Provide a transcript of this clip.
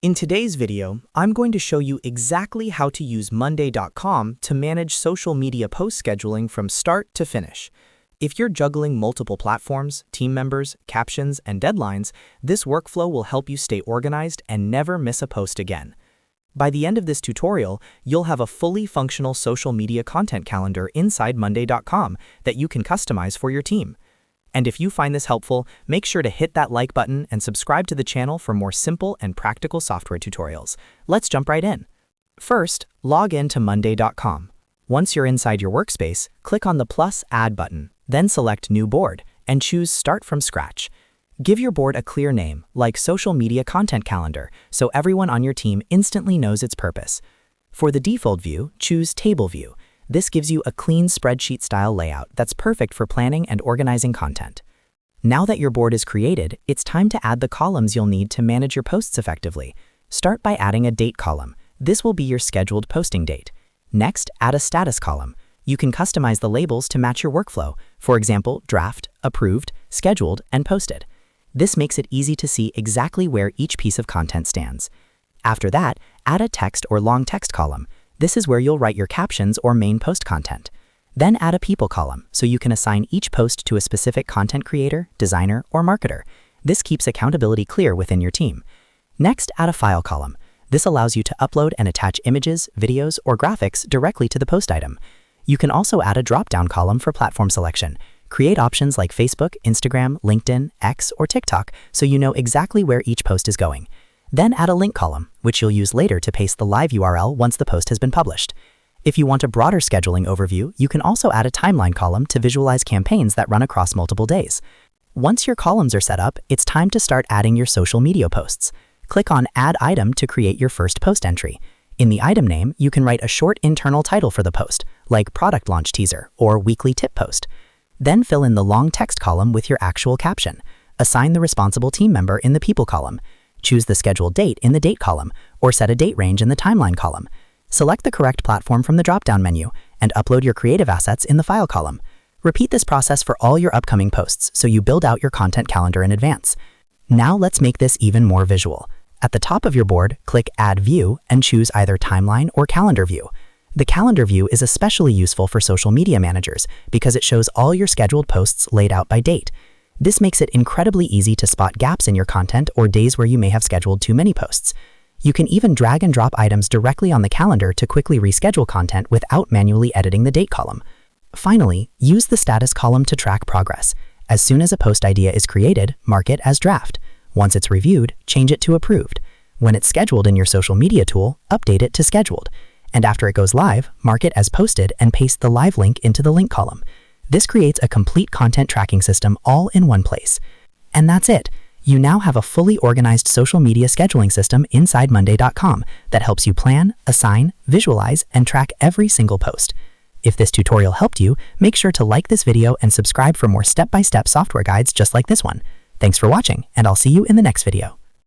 In today's video, I'm going to show you exactly how to use Monday.com to manage social media post scheduling from start to finish. If you're juggling multiple platforms, team members, captions, and deadlines, this workflow will help you stay organized and never miss a post again. By the end of this tutorial, you'll have a fully functional social media content calendar inside Monday.com that you can customize for your team. And if you find this helpful, make sure to hit that like button and subscribe to the channel for more simple and practical software tutorials. Let's jump right in. First, log in to Monday.com. Once you're inside your workspace, click on the plus Add button, then select New Board and choose Start from Scratch. Give your board a clear name, like Social Media Content Calendar, so everyone on your team instantly knows its purpose. For the default view, choose Table View. This gives you a clean spreadsheet-style layout that's perfect for planning and organizing content. Now that your board is created, it's time to add the columns you'll need to manage your posts effectively. Start by adding a date column. This will be your scheduled posting date. Next, add a status column. You can customize the labels to match your workflow, for example, draft, approved, scheduled, and posted. This makes it easy to see exactly where each piece of content stands. After that, add a text or long text column. This is where you'll write your captions or main post content. Then add a people column so you can assign each post to a specific content creator, designer, or marketer. This keeps accountability clear within your team. Next, add a file column. This allows you to upload and attach images, videos, or graphics directly to the post item. You can also add a drop-down column for platform selection. Create options like Facebook, Instagram, LinkedIn, X, or TikTok so you know exactly where each post is going. Then add a link column, which you'll use later to paste the live URL once the post has been published. If you want a broader scheduling overview, you can also add a timeline column to visualize campaigns that run across multiple days. Once your columns are set up, it's time to start adding your social media posts. Click on Add Item to create your first post entry. In the item name, you can write a short internal title for the post, like Product Launch Teaser or Weekly Tip Post. Then fill in the long text column with your actual caption. Assign the responsible team member in the People column. Choose the scheduled date in the Date column, or set a date range in the Timeline column. Select the correct platform from the drop-down menu, and upload your creative assets in the File column. Repeat this process for all your upcoming posts so you build out your content calendar in advance. Now let's make this even more visual. At the top of your board, click Add View and choose either Timeline or Calendar View. The Calendar View is especially useful for social media managers because it shows all your scheduled posts laid out by date. This makes it incredibly easy to spot gaps in your content or days where you may have scheduled too many posts. You can even drag and drop items directly on the calendar to quickly reschedule content without manually editing the date column. Finally, use the status column to track progress. As soon as a post idea is created, mark it as draft. Once it's reviewed, change it to approved. When it's scheduled in your social media tool, update it to scheduled. And after it goes live, mark it as posted and paste the live link into the link column. This creates a complete content tracking system all in one place. And that's it. You now have a fully organized social media scheduling system inside Monday.com that helps you plan, assign, visualize, and track every single post. If this tutorial helped you, make sure to like this video and subscribe for more step-by-step software guides just like this one. Thanks for watching, and I'll see you in the next video.